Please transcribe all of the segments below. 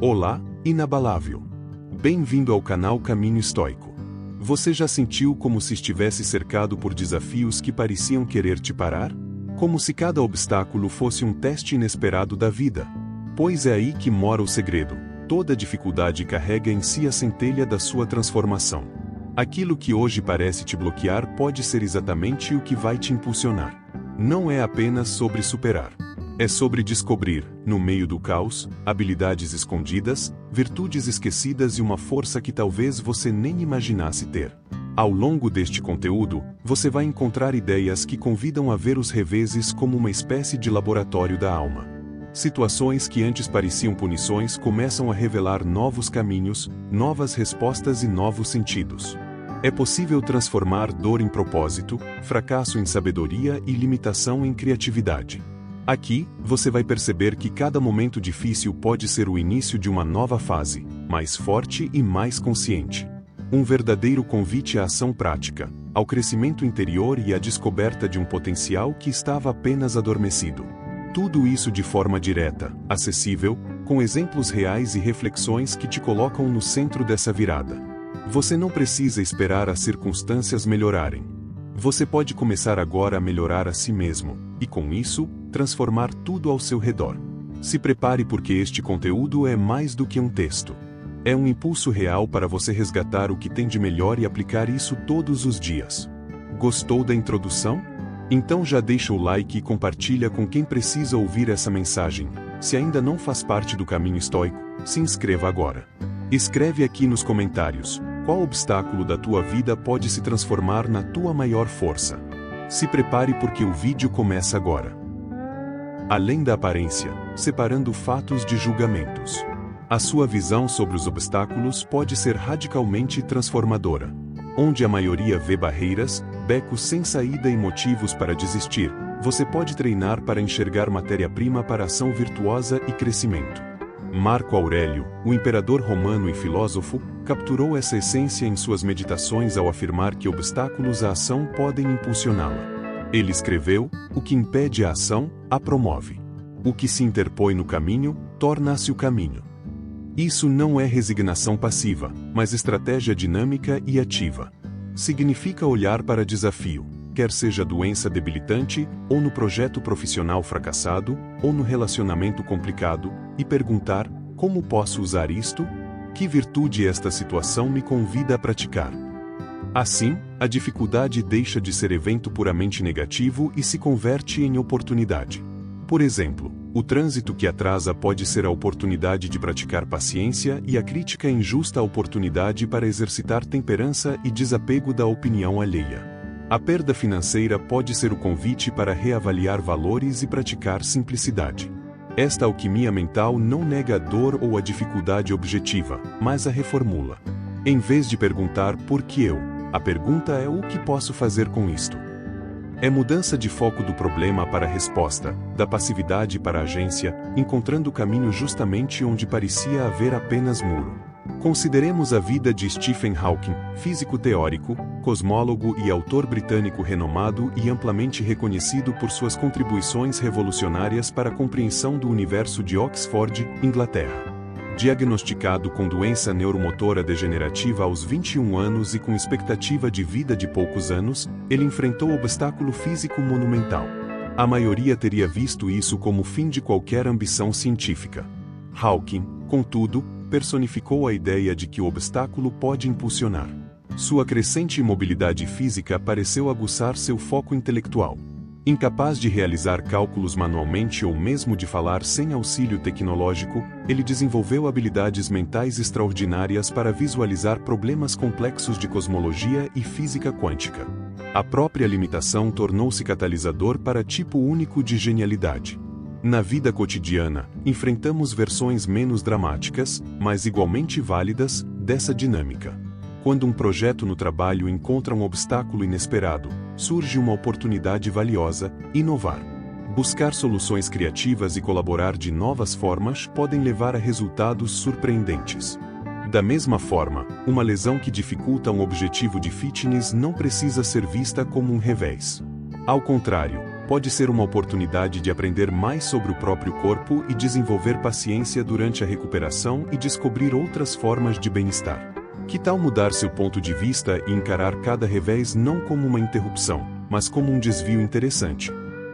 Olá, inabalável. Bem-vindo ao canal Caminho Estoico. Você já sentiu como se estivesse cercado por desafios que pareciam querer te parar? Como se cada obstáculo fosse um teste inesperado da vida? Pois é aí que mora o segredo. Toda dificuldade carrega em si a centelha da sua transformação. Aquilo que hoje parece te bloquear pode ser exatamente o que vai te impulsionar. Não é apenas sobre superar. É sobre descobrir, no meio do caos, habilidades escondidas, virtudes esquecidas e uma força que talvez você nem imaginasse ter. Ao longo deste conteúdo, você vai encontrar ideias que convidam a ver os reveses como uma espécie de laboratório da alma. Situações que antes pareciam punições começam a revelar novos caminhos, novas respostas e novos sentidos. É possível transformar dor em propósito, fracasso em sabedoria e limitação em criatividade. Aqui, você vai perceber que cada momento difícil pode ser o início de uma nova fase, mais forte e mais consciente. Um verdadeiro convite à ação prática, ao crescimento interior e à descoberta de um potencial que estava apenas adormecido. Tudo isso de forma direta, acessível, com exemplos reais e reflexões que te colocam no centro dessa virada. Você não precisa esperar as circunstâncias melhorarem. Você pode começar agora a melhorar a si mesmo, e com isso, transformar tudo ao seu redor. Se prepare porque este conteúdo é mais do que um texto. É um impulso real para você resgatar o que tem de melhor e aplicar isso todos os dias. Gostou da introdução? Então já deixa o like e compartilha com quem precisa ouvir essa mensagem. Se ainda não faz parte do Caminho Estoico, se inscreva agora. Escreve aqui nos comentários, qual obstáculo da tua vida pode se transformar na tua maior força. Se prepare porque o vídeo começa agora. Além da aparência, separando fatos de julgamentos. A sua visão sobre os obstáculos pode ser radicalmente transformadora. Onde a maioria vê barreiras, becos sem saída e motivos para desistir, você pode treinar para enxergar matéria-prima para ação virtuosa e crescimento. Marco Aurélio, o imperador romano e filósofo, capturou essa essência em suas meditações ao afirmar que obstáculos à ação podem impulsioná-la. Ele escreveu: "O que impede a ação, a promove. O que se interpõe no caminho, torna-se o caminho." Isso não é resignação passiva, mas estratégia dinâmica e ativa. Significa olhar para desafio, quer seja doença debilitante, ou no projeto profissional fracassado, ou no relacionamento complicado, e perguntar: como posso usar isto? Que virtude esta situação me convida a praticar? Assim, a dificuldade deixa de ser evento puramente negativo e se converte em oportunidade. Por exemplo, o trânsito que atrasa pode ser a oportunidade de praticar paciência e a crítica injusta a oportunidade para exercitar temperança e desapego da opinião alheia. A perda financeira pode ser o convite para reavaliar valores e praticar simplicidade. Esta alquimia mental não nega a dor ou a dificuldade objetiva, mas a reformula. Em vez de perguntar por que eu, a pergunta é o que posso fazer com isto. É mudança de foco do problema para a resposta, da passividade para a agência, encontrando o caminho justamente onde parecia haver apenas muro. Consideremos a vida de Stephen Hawking, físico teórico, cosmólogo e autor britânico renomado e amplamente reconhecido por suas contribuições revolucionárias para a compreensão do universo de Oxford, Inglaterra. Diagnosticado com doença neuromotora degenerativa aos 21 anos e com expectativa de vida de poucos anos, ele enfrentou obstáculo físico monumental. A maioria teria visto isso como o fim de qualquer ambição científica. Hawking, contudo, personificou a ideia de que o obstáculo pode impulsionar. Sua crescente imobilidade física pareceu aguçar seu foco intelectual. Incapaz de realizar cálculos manualmente ou mesmo de falar sem auxílio tecnológico, ele desenvolveu habilidades mentais extraordinárias para visualizar problemas complexos de cosmologia e física quântica. A própria limitação tornou-se catalisador para tipo único de genialidade. Na vida cotidiana, enfrentamos versões menos dramáticas, mas igualmente válidas, dessa dinâmica. Quando um projeto no trabalho encontra um obstáculo inesperado, surge uma oportunidade valiosa: inovar. Buscar soluções criativas e colaborar de novas formas podem levar a resultados surpreendentes. Da mesma forma, uma lesão que dificulta um objetivo de fitness não precisa ser vista como um revés. Ao contrário, Pode ser uma oportunidade de aprender mais sobre o próprio corpo e desenvolver paciência durante a recuperação e descobrir outras formas de bem-estar. Que tal mudar seu ponto de vista e encarar cada revés não como uma interrupção, mas como um desvio interessante?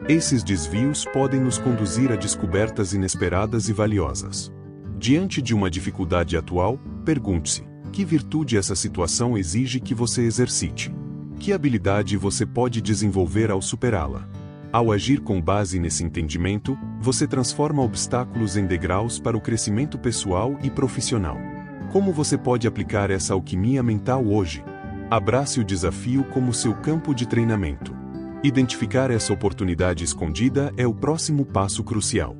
Esses desvios podem nos conduzir a descobertas inesperadas e valiosas. Diante de uma dificuldade atual, pergunte-se: que virtude essa situação exige que você exercite? Que habilidade você pode desenvolver ao superá-la? Ao agir com base nesse entendimento, você transforma obstáculos em degraus para o crescimento pessoal e profissional. Como você pode aplicar essa alquimia mental hoje? Abrace o desafio como seu campo de treinamento. Identificar essa oportunidade escondida é o próximo passo crucial.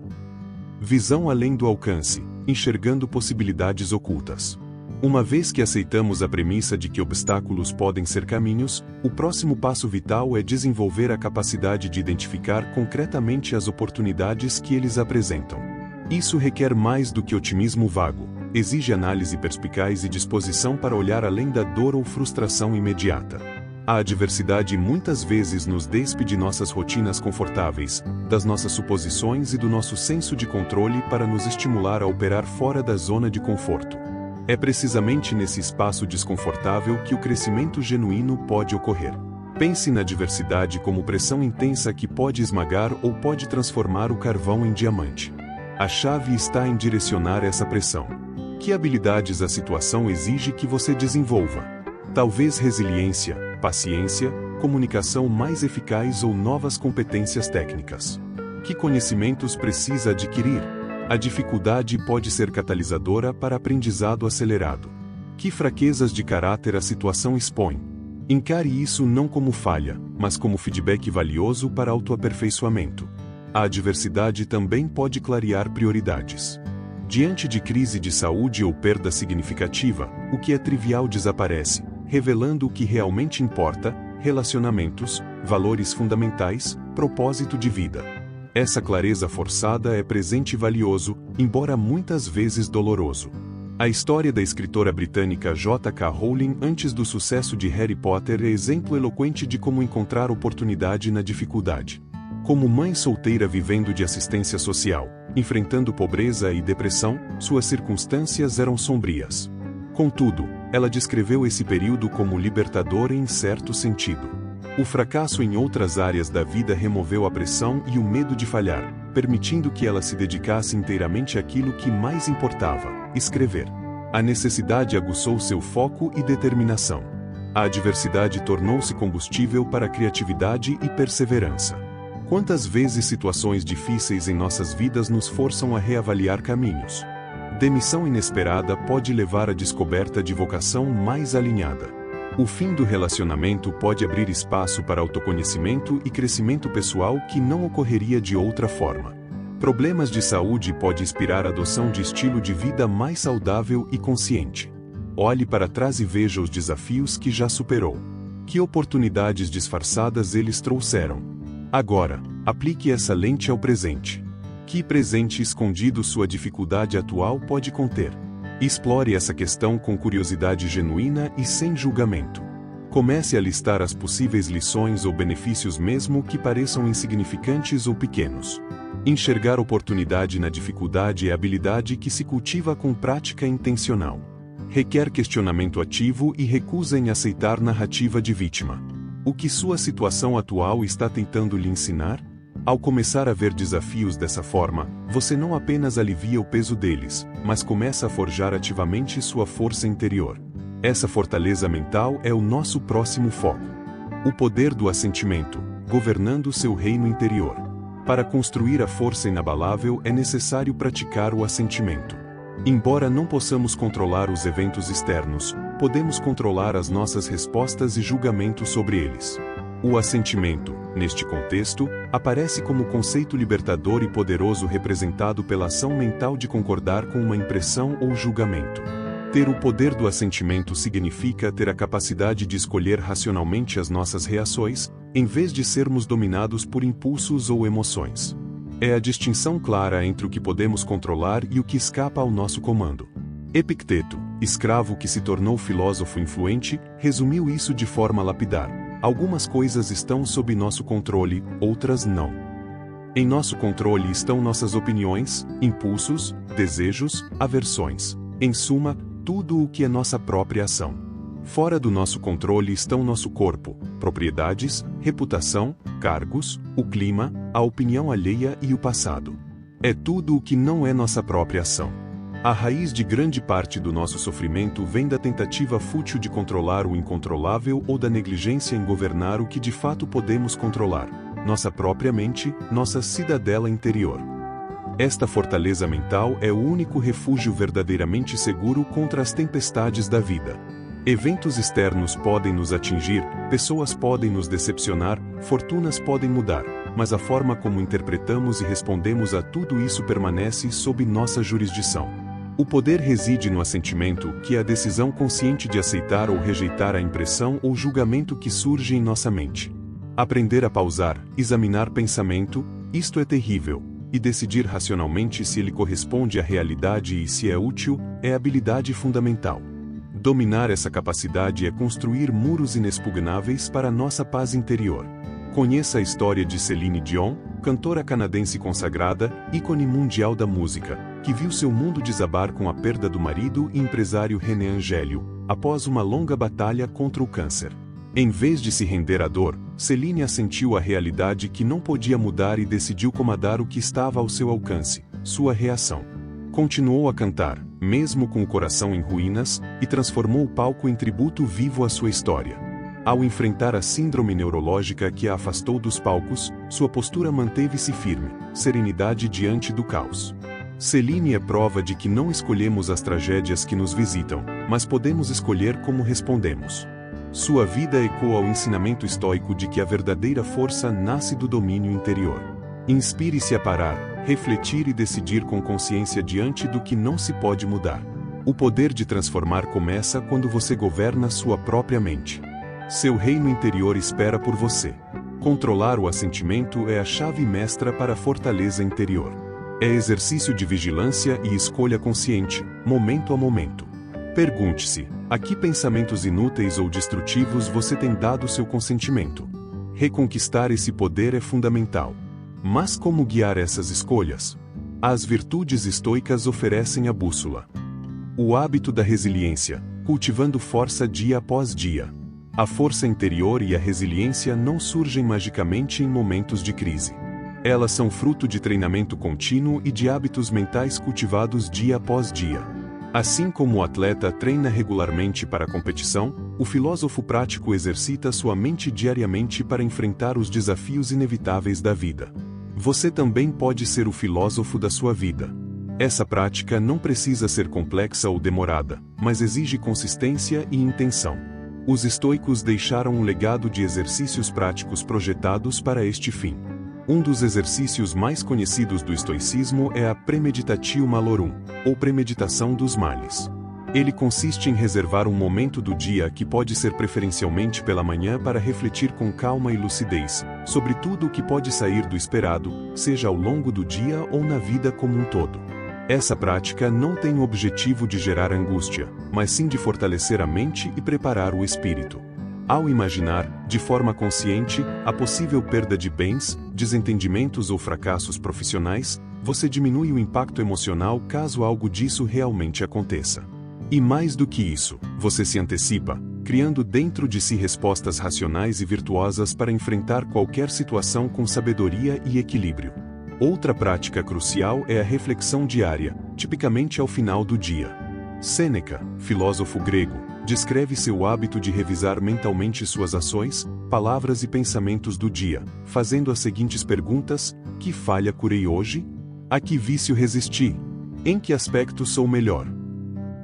Visão além do alcance, enxergando possibilidades ocultas. Uma vez que aceitamos a premissa de que obstáculos podem ser caminhos, o próximo passo vital é desenvolver a capacidade de identificar concretamente as oportunidades que eles apresentam. Isso requer mais do que otimismo vago, exige análise perspicaz e disposição para olhar além da dor ou frustração imediata. A adversidade muitas vezes nos despe de nossas rotinas confortáveis, das nossas suposições e do nosso senso de controle para nos estimular a operar fora da zona de conforto. É precisamente nesse espaço desconfortável que o crescimento genuíno pode ocorrer. Pense na adversidade como pressão intensa que pode esmagar ou pode transformar o carvão em diamante. A chave está em direcionar essa pressão. Que habilidades a situação exige que você desenvolva? Talvez resiliência, paciência, comunicação mais eficaz ou novas competências técnicas. Que conhecimentos precisa adquirir? A dificuldade pode ser catalisadora para aprendizado acelerado. Que fraquezas de caráter a situação expõe? Encare isso não como falha, mas como feedback valioso para autoaperfeiçoamento. A adversidade também pode clarear prioridades. Diante de crise de saúde ou perda significativa, o que é trivial desaparece, revelando o que realmente importa: relacionamentos, valores fundamentais, propósito de vida. Essa clareza forçada é presente e valioso, embora muitas vezes doloroso. A história da escritora britânica J.K. Rowling antes do sucesso de Harry Potter é exemplo eloquente de como encontrar oportunidade na dificuldade. Como mãe solteira vivendo de assistência social, enfrentando pobreza e depressão, suas circunstâncias eram sombrias. Contudo, ela descreveu esse período como libertador em certo sentido. O fracasso em outras áreas da vida removeu a pressão e o medo de falhar, permitindo que ela se dedicasse inteiramente àquilo que mais importava: escrever. A necessidade aguçou seu foco e determinação. A adversidade tornou-se combustível para a criatividade e perseverança. Quantas vezes situações difíceis em nossas vidas nos forçam a reavaliar caminhos? Demissão inesperada pode levar à descoberta de vocação mais alinhada. O fim do relacionamento pode abrir espaço para autoconhecimento e crescimento pessoal que não ocorreria de outra forma. Problemas de saúde podem inspirar a adoção de estilo de vida mais saudável e consciente. Olhe para trás e veja os desafios que já superou. Que oportunidades disfarçadas eles trouxeram. Agora, aplique essa lente ao presente. Que presente escondido sua dificuldade atual pode conter? Explore essa questão com curiosidade genuína e sem julgamento. Comece a listar as possíveis lições ou benefícios mesmo que pareçam insignificantes ou pequenos. Enxergar oportunidade na dificuldade é habilidade que se cultiva com prática intencional. Requer questionamento ativo e recusa em aceitar narrativa de vítima. O que sua situação atual está tentando lhe ensinar? Ao começar a ver desafios dessa forma, você não apenas alivia o peso deles, mas começa a forjar ativamente sua força interior. Essa fortaleza mental é o nosso próximo foco. O poder do assentimento, governando seu reino interior. Para construir a força inabalável é necessário praticar o assentimento. Embora não possamos controlar os eventos externos, podemos controlar as nossas respostas e julgamentos sobre eles. O assentimento, neste contexto, aparece como conceito libertador e poderoso representado pela ação mental de concordar com uma impressão ou julgamento. Ter o poder do assentimento significa ter a capacidade de escolher racionalmente as nossas reações, em vez de sermos dominados por impulsos ou emoções. É a distinção clara entre o que podemos controlar e o que escapa ao nosso comando. Epicteto, escravo que se tornou filósofo influente, resumiu isso de forma lapidar: Algumas coisas estão sob nosso controle, outras não. Em nosso controle estão nossas opiniões, impulsos, desejos, aversões. Em suma, tudo o que é nossa própria ação. Fora do nosso controle estão nosso corpo, propriedades, reputação, cargos, o clima, a opinião alheia e o passado. É tudo o que não é nossa própria ação. A raiz de grande parte do nosso sofrimento vem da tentativa fútil de controlar o incontrolável ou da negligência em governar o que de fato podemos controlar, nossa própria mente, nossa cidadela interior. Esta fortaleza mental é o único refúgio verdadeiramente seguro contra as tempestades da vida. Eventos externos podem nos atingir, pessoas podem nos decepcionar, fortunas podem mudar, mas a forma como interpretamos e respondemos a tudo isso permanece sob nossa jurisdição. O poder reside no assentimento, que é a decisão consciente de aceitar ou rejeitar a impressão ou julgamento que surge em nossa mente. Aprender a pausar, examinar pensamento, isto é terrível, e decidir racionalmente se ele corresponde à realidade e se é útil, é habilidade fundamental. Dominar essa capacidade é construir muros inexpugnáveis para nossa paz interior. Conheça a história de Celine Dion, cantora canadense consagrada, ícone mundial da música, que viu seu mundo desabar com a perda do marido e empresário René Angélio, após uma longa batalha contra o câncer. Em vez de se render à dor, Celine assentiu à realidade que não podia mudar e decidiu comandar o que estava ao seu alcance, sua reação. Continuou a cantar, mesmo com o coração em ruínas, e transformou o palco em tributo vivo à sua história. Ao enfrentar a síndrome neurológica que a afastou dos palcos, sua postura manteve-se firme, serenidade diante do caos. Celine é prova de que não escolhemos as tragédias que nos visitam, mas podemos escolher como respondemos. Sua vida ecoa ao ensinamento estoico de que a verdadeira força nasce do domínio interior. Inspire-se a parar, refletir e decidir com consciência diante do que não se pode mudar. O poder de transformar começa quando você governa sua própria mente. Seu reino interior espera por você. Controlar o assentimento é a chave mestra para a fortaleza interior. É exercício de vigilância e escolha consciente, momento a momento. Pergunte-se, a que pensamentos inúteis ou destrutivos você tem dado seu consentimento? Reconquistar esse poder é fundamental. Mas como guiar essas escolhas? As virtudes estoicas oferecem a bússola. O hábito da resiliência, cultivando força dia após dia. A força interior e a resiliência não surgem magicamente em momentos de crise. Elas são fruto de treinamento contínuo e de hábitos mentais cultivados dia após dia. Assim como o atleta treina regularmente para a competição, o filósofo prático exercita sua mente diariamente para enfrentar os desafios inevitáveis da vida. Você também pode ser o filósofo da sua vida. Essa prática não precisa ser complexa ou demorada, mas exige consistência e intenção. Os estoicos deixaram um legado de exercícios práticos projetados para este fim. Um dos exercícios mais conhecidos do estoicismo é a premeditatio malorum, ou premeditação dos males. Ele consiste em reservar um momento do dia que pode ser preferencialmente pela manhã para refletir com calma e lucidez, sobre tudo o que pode sair do esperado, seja ao longo do dia ou na vida como um todo. Essa prática não tem o objetivo de gerar angústia, mas sim de fortalecer a mente e preparar o espírito. Ao imaginar, de forma consciente, a possível perda de bens, desentendimentos ou fracassos profissionais, você diminui o impacto emocional caso algo disso realmente aconteça. E mais do que isso, você se antecipa, criando dentro de si respostas racionais e virtuosas para enfrentar qualquer situação com sabedoria e equilíbrio. Outra prática crucial é a reflexão diária, tipicamente ao final do dia. Sêneca, filósofo grego, descreve seu hábito de revisar mentalmente suas ações, palavras e pensamentos do dia, fazendo as seguintes perguntas: que falha curei hoje? A que vício resisti? Em que aspecto sou melhor?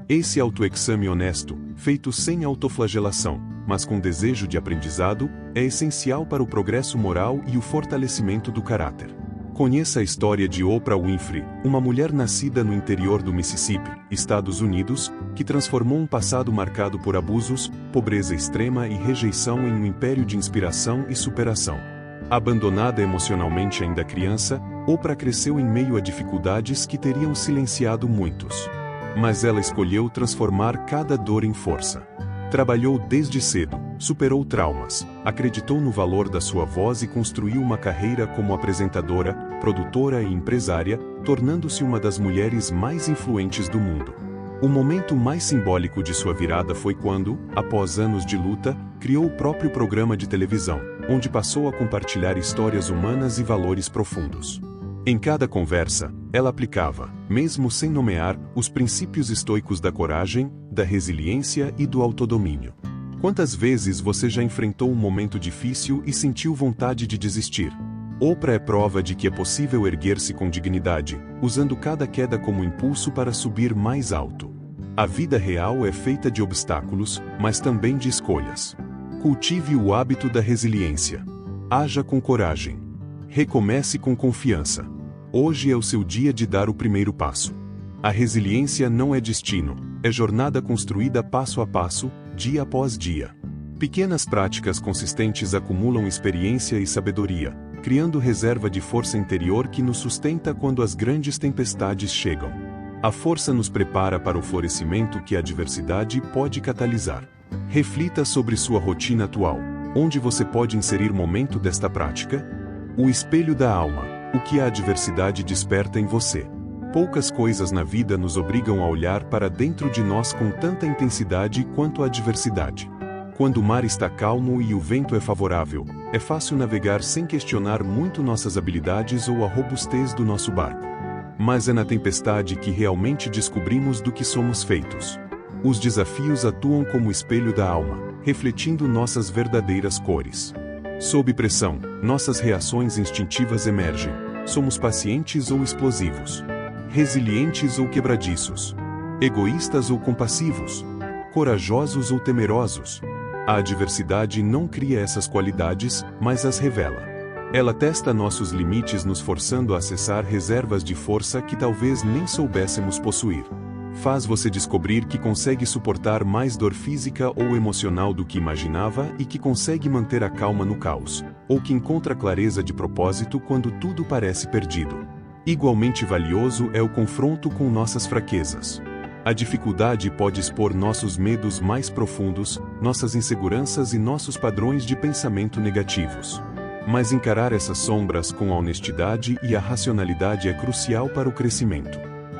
Esse autoexame honesto, feito sem autoflagelação, mas com desejo de aprendizado, é essencial para o progresso moral e o fortalecimento do caráter. Conheça a história de Oprah Winfrey, uma mulher nascida no interior do Mississippi, Estados Unidos, que transformou um passado marcado por abusos, pobreza extrema e rejeição em um império de inspiração e superação. Abandonada emocionalmente ainda criança, Oprah cresceu em meio a dificuldades que teriam silenciado muitos. Mas ela escolheu transformar cada dor em força. Trabalhou desde cedo, superou traumas, acreditou no valor da sua voz e construiu uma carreira como apresentadora, produtora e empresária, tornando-se uma das mulheres mais influentes do mundo. O momento mais simbólico de sua virada foi quando, após anos de luta, criou o próprio programa de televisão, onde passou a compartilhar histórias humanas e valores profundos. Em cada conversa, ela aplicava, mesmo sem nomear, os princípios estoicos da coragem, da resiliência e do autodomínio. Quantas vezes você já enfrentou um momento difícil e sentiu vontade de desistir? Oprah é prova de que é possível erguer-se com dignidade, usando cada queda como impulso para subir mais alto. A vida real é feita de obstáculos, mas também de escolhas. Cultive o hábito da resiliência. Haja com coragem. Recomece com confiança. Hoje é o seu dia de dar o primeiro passo. A resiliência não é destino, é jornada construída passo a passo, dia após dia. Pequenas práticas consistentes acumulam experiência e sabedoria, criando reserva de força interior que nos sustenta quando as grandes tempestades chegam. A força nos prepara para o florescimento que a adversidade pode catalisar. Reflita sobre sua rotina atual, onde você pode inserir momento desta prática. O espelho da alma, o que a adversidade desperta em você. Poucas coisas na vida nos obrigam a olhar para dentro de nós com tanta intensidade quanto a adversidade. Quando o mar está calmo e o vento é favorável, é fácil navegar sem questionar muito nossas habilidades ou a robustez do nosso barco. Mas é na tempestade que realmente descobrimos do que somos feitos. Os desafios atuam como espelho da alma, refletindo nossas verdadeiras cores. Sob pressão, nossas reações instintivas emergem. Somos pacientes ou explosivos? Resilientes ou quebradiços? Egoístas ou compassivos? Corajosos ou temerosos? A adversidade não cria essas qualidades, mas as revela. Ela testa nossos limites, nos forçando a acessar reservas de força que talvez nem soubéssemos possuir. Faz você descobrir que consegue suportar mais dor física ou emocional do que imaginava e que consegue manter a calma no caos, ou que encontra clareza de propósito quando tudo parece perdido. Igualmente valioso é o confronto com nossas fraquezas. A dificuldade pode expor nossos medos mais profundos, nossas inseguranças e nossos padrões de pensamento negativos. Mas encarar essas sombras com a honestidade e a racionalidade é crucial para o crescimento.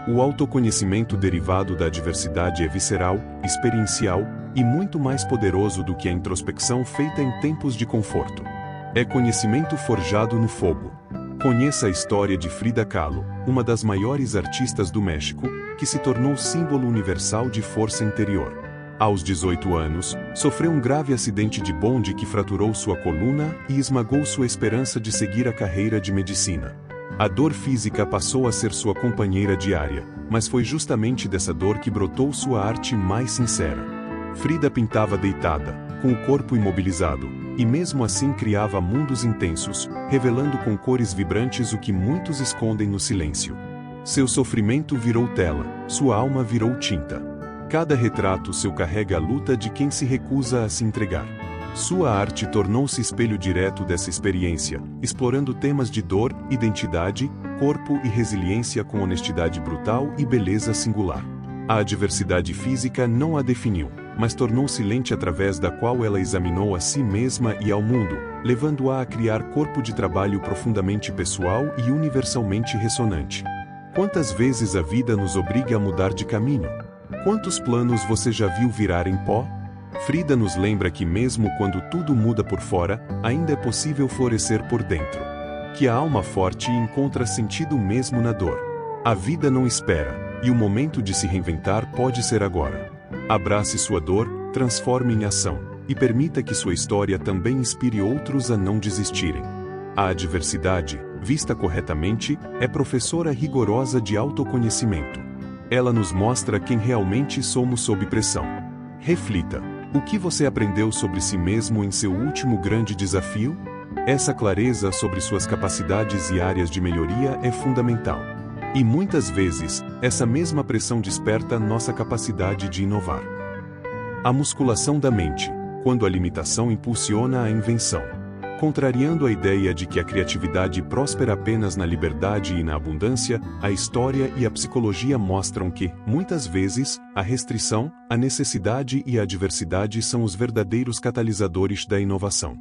O autoconhecimento derivado da adversidade é visceral, experiencial e muito mais poderoso do que a introspecção feita em tempos de conforto. É conhecimento forjado no fogo. Conheça a história de Frida Kahlo, uma das maiores artistas do México, que se tornou símbolo universal de força interior. Aos 18 anos, sofreu um grave acidente de bonde que fraturou sua coluna e esmagou sua esperança de seguir a carreira de medicina. A dor física passou a ser sua companheira diária, mas foi justamente dessa dor que brotou sua arte mais sincera. Frida pintava deitada, com o corpo imobilizado, e mesmo assim criava mundos intensos, revelando com cores vibrantes o que muitos escondem no silêncio. Seu sofrimento virou tela, sua alma virou tinta. Cada retrato seu carrega a luta de quem se recusa a se entregar. Sua arte tornou-se espelho direto dessa experiência, explorando temas de dor, identidade, corpo e resiliência com honestidade brutal e beleza singular. A adversidade física não a definiu, mas tornou-se lente através da qual ela examinou a si mesma e ao mundo, levando-a a criar corpo de trabalho profundamente pessoal e universalmente ressonante. Quantas vezes a vida nos obriga a mudar de caminho? Quantos planos você já viu virar em pó? Frida nos lembra que mesmo quando tudo muda por fora, ainda é possível florescer por dentro. Que a alma forte encontra sentido mesmo na dor. A vida não espera, e o momento de se reinventar pode ser agora. Abrace sua dor, transforme em ação, e permita que sua história também inspire outros a não desistirem. A adversidade, vista corretamente, é professora rigorosa de autoconhecimento. Ela nos mostra quem realmente somos sob pressão. Reflita. O que você aprendeu sobre si mesmo em seu último grande desafio? Essa clareza sobre suas capacidades e áreas de melhoria é fundamental. E muitas vezes, essa mesma pressão desperta nossa capacidade de inovar. A musculação da mente, quando a limitação impulsiona a invenção. Contrariando a ideia de que a criatividade próspera apenas na liberdade e na abundância, a história e a psicologia mostram que, muitas vezes, a restrição, a necessidade e a adversidade são os verdadeiros catalisadores da inovação.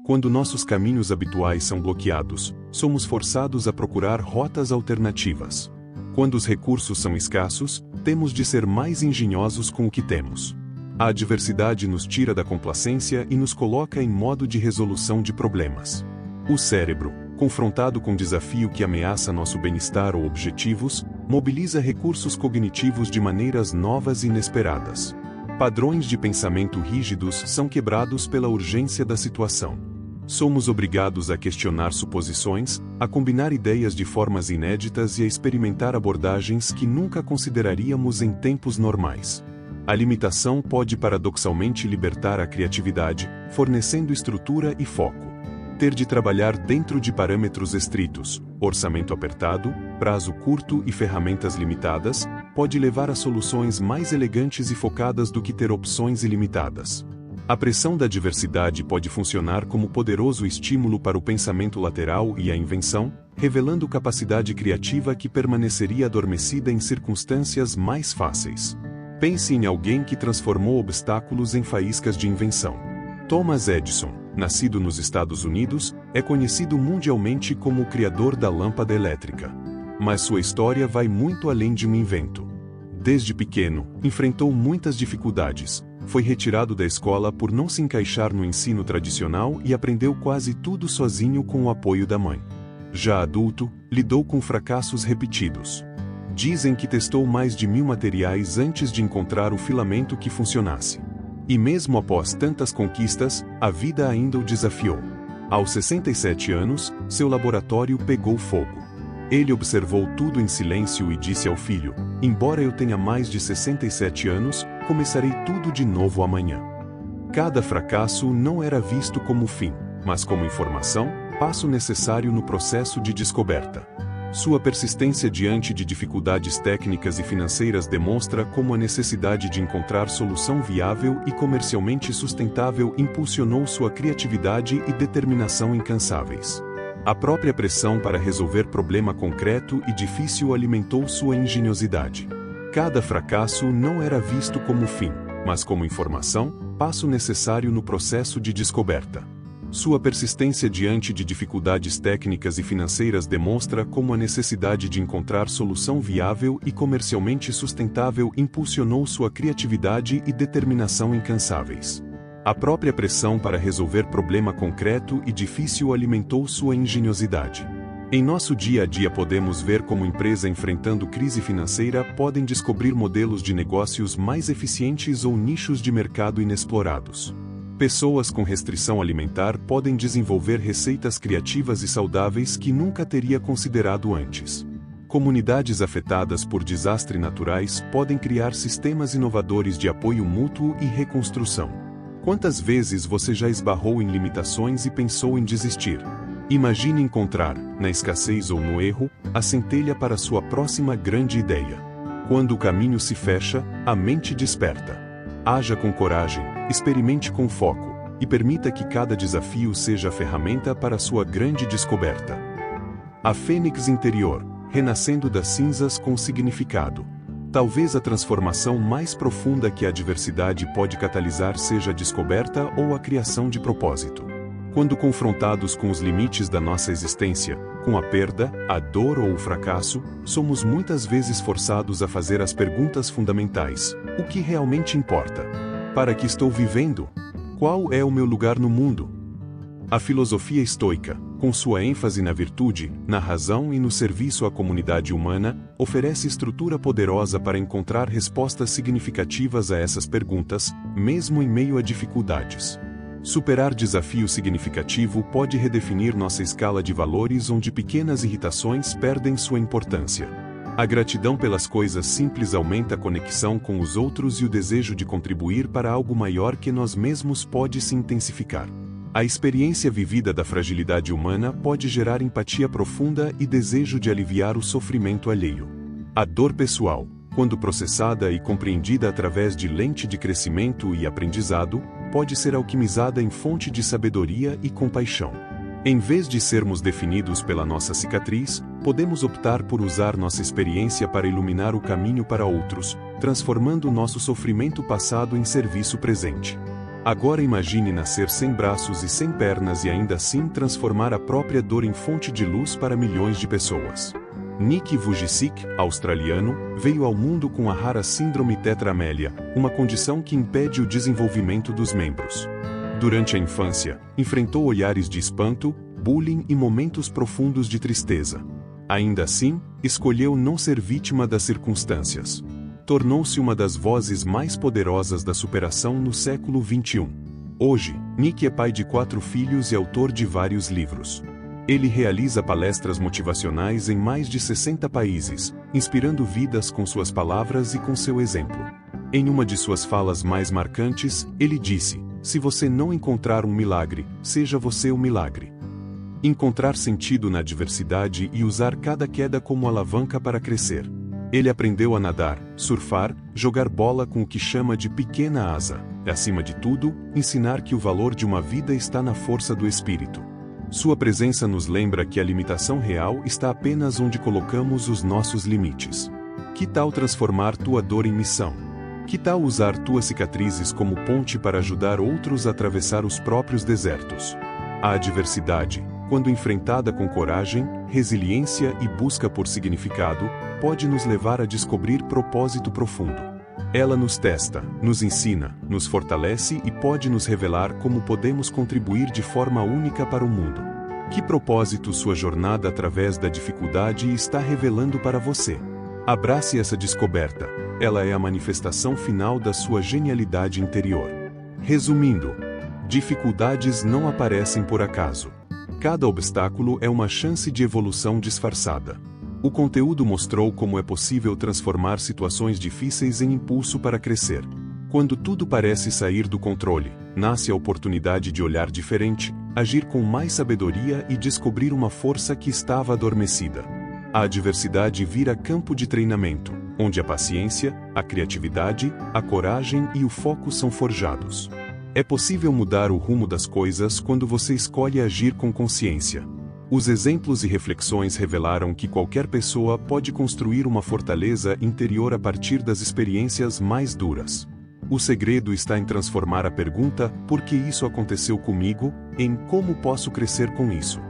Quando nossos caminhos habituais são bloqueados, somos forçados a procurar rotas alternativas. Quando os recursos são escassos, temos de ser mais engenhosos com o que temos. A adversidade nos tira da complacência e nos coloca em modo de resolução de problemas. O cérebro, confrontado com desafio que ameaça nosso bem-estar ou objetivos, mobiliza recursos cognitivos de maneiras novas e inesperadas. Padrões de pensamento rígidos são quebrados pela urgência da situação. Somos obrigados a questionar suposições, a combinar ideias de formas inéditas e a experimentar abordagens que nunca consideraríamos em tempos normais. A limitação pode paradoxalmente libertar a criatividade, fornecendo estrutura e foco. Ter de trabalhar dentro de parâmetros estritos, orçamento apertado, prazo curto e ferramentas limitadas, pode levar a soluções mais elegantes e focadas do que ter opções ilimitadas. A pressão da diversidade pode funcionar como poderoso estímulo para o pensamento lateral e a invenção, revelando capacidade criativa que permaneceria adormecida em circunstâncias mais fáceis. Pense em alguém que transformou obstáculos em faíscas de invenção. Thomas Edison, nascido nos Estados Unidos, é conhecido mundialmente como o criador da lâmpada elétrica. Mas sua história vai muito além de um invento. Desde pequeno, enfrentou muitas dificuldades, foi retirado da escola por não se encaixar no ensino tradicional e aprendeu quase tudo sozinho com o apoio da mãe. Já adulto, lidou com fracassos repetidos. Dizem que testou mais de 1000 materiais antes de encontrar o filamento que funcionasse. E mesmo após tantas conquistas, a vida ainda o desafiou. Aos 67 anos, seu laboratório pegou fogo. Ele observou tudo em silêncio e disse ao filho: "Embora eu tenha mais de 67 anos, começarei tudo de novo amanhã." Cada fracasso não era visto como fim, mas como informação, passo necessário no processo de descoberta. Sua persistência diante de dificuldades técnicas e financeiras demonstra como a necessidade de encontrar solução viável e comercialmente sustentável impulsionou sua criatividade e determinação incansáveis. A própria pressão para resolver problema concreto e difícil alimentou sua engenhosidade. Cada fracasso não era visto como fim, mas como informação, passo necessário no processo de descoberta. Sua persistência diante de dificuldades técnicas e financeiras demonstra como a necessidade de encontrar solução viável e comercialmente sustentável impulsionou sua criatividade e determinação incansáveis. A própria pressão para resolver problema concreto e difícil alimentou sua engenhosidade. Em nosso dia a dia podemos ver como empresas enfrentando crise financeira podem descobrir modelos de negócios mais eficientes ou nichos de mercado inexplorados. Pessoas com restrição alimentar podem desenvolver receitas criativas e saudáveis que nunca teria considerado antes. Comunidades afetadas por desastres naturais podem criar sistemas inovadores de apoio mútuo e reconstrução. Quantas vezes você já esbarrou em limitações e pensou em desistir? Imagine encontrar, na escassez ou no erro, a centelha para sua próxima grande ideia. Quando o caminho se fecha, a mente desperta. Haja com coragem, experimente com foco, e permita que cada desafio seja a ferramenta para sua grande descoberta. A fênix interior, renascendo das cinzas com significado. Talvez a transformação mais profunda que a adversidade pode catalisar seja a descoberta ou a criação de propósito. Quando confrontados com os limites da nossa existência, com a perda, a dor ou o fracasso, somos muitas vezes forçados a fazer as perguntas fundamentais: o que realmente importa? Para que estou vivendo? Qual é o meu lugar no mundo? A filosofia estoica, com sua ênfase na virtude, na razão e no serviço à comunidade humana, oferece estrutura poderosa para encontrar respostas significativas a essas perguntas, mesmo em meio a dificuldades. Superar desafio significativo pode redefinir nossa escala de valores onde pequenas irritações perdem sua importância. A gratidão pelas coisas simples aumenta a conexão com os outros e o desejo de contribuir para algo maior que nós mesmos pode se intensificar. A experiência vivida da fragilidade humana pode gerar empatia profunda e desejo de aliviar o sofrimento alheio. A dor pessoal, quando processada e compreendida através de lente de crescimento e aprendizado, pode ser alquimizada em fonte de sabedoria e compaixão. Em vez de sermos definidos pela nossa cicatriz, podemos optar por usar nossa experiência para iluminar o caminho para outros, transformando nosso sofrimento passado em serviço presente. Agora imagine nascer sem braços e sem pernas e ainda assim transformar a própria dor em fonte de luz para milhões de pessoas. Nick Vujicic, australiano, veio ao mundo com a rara síndrome Tetra Amelia, uma condição que impede o desenvolvimento dos membros. Durante a infância, enfrentou olhares de espanto, bullying e momentos profundos de tristeza. Ainda assim, escolheu não ser vítima das circunstâncias. Tornou-se uma das vozes mais poderosas da superação no século XXI. Hoje, Nick é pai de 4 filhos e autor de vários livros. Ele realiza palestras motivacionais em mais de 60 países, inspirando vidas com suas palavras e com seu exemplo. Em uma de suas falas mais marcantes, ele disse: "Se você não encontrar um milagre, seja você o milagre." Encontrar sentido na adversidade e usar cada queda como alavanca para crescer. Ele aprendeu a nadar, surfar, jogar bola com o que chama de pequena asa. E, acima de tudo, ensinar que o valor de uma vida está na força do espírito. Sua presença nos lembra que a limitação real está apenas onde colocamos os nossos limites. Que tal transformar tua dor em missão? Que tal usar tuas cicatrizes como ponte para ajudar outros a atravessar os próprios desertos? A adversidade, quando enfrentada com coragem, resiliência e busca por significado, pode nos levar a descobrir propósito profundo. Ela nos testa, nos ensina, nos fortalece e pode nos revelar como podemos contribuir de forma única para o mundo. Que propósito sua jornada através da dificuldade está revelando para você? Abrace essa descoberta. Ela é a manifestação final da sua genialidade interior. Resumindo, dificuldades não aparecem por acaso. Cada obstáculo é uma chance de evolução disfarçada. O conteúdo mostrou como é possível transformar situações difíceis em impulso para crescer. Quando tudo parece sair do controle, nasce a oportunidade de olhar diferente, agir com mais sabedoria e descobrir uma força que estava adormecida. A adversidade vira campo de treinamento, onde a paciência, a criatividade, a coragem e o foco são forjados. É possível mudar o rumo das coisas quando você escolhe agir com consciência. Os exemplos e reflexões revelaram que qualquer pessoa pode construir uma fortaleza interior a partir das experiências mais duras. O segredo está em transformar a pergunta "por que isso aconteceu comigo?" em "como posso crescer com isso?"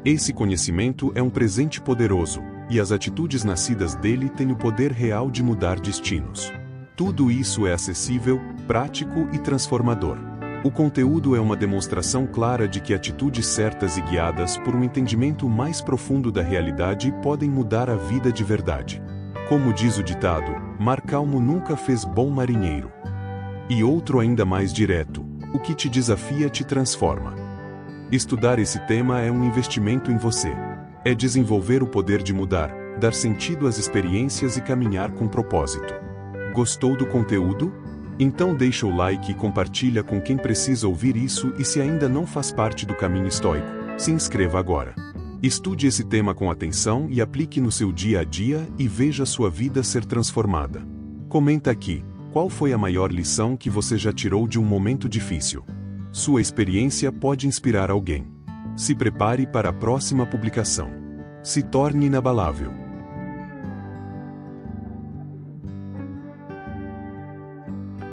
Esse conhecimento é um presente poderoso, e as atitudes nascidas dele têm o poder real de mudar destinos. Tudo isso é acessível, prático e transformador. O conteúdo é uma demonstração clara de que atitudes certas e guiadas por um entendimento mais profundo da realidade podem mudar a vida de verdade. Como diz o ditado, mar calmo nunca fez bom marinheiro. E outro ainda mais direto, o que te desafia te transforma. Estudar esse tema é um investimento em você. É desenvolver o poder de mudar, dar sentido às experiências e caminhar com propósito. Gostou do conteúdo? Então deixa o like e compartilha com quem precisa ouvir isso, e se ainda não faz parte do Caminho Estoico, se inscreva agora. Estude esse tema com atenção e aplique no seu dia a dia e veja sua vida ser transformada. Comenta aqui, qual foi a maior lição que você já tirou de um momento difícil? Sua experiência pode inspirar alguém. Se prepare para a próxima publicação. Se torne inabalável.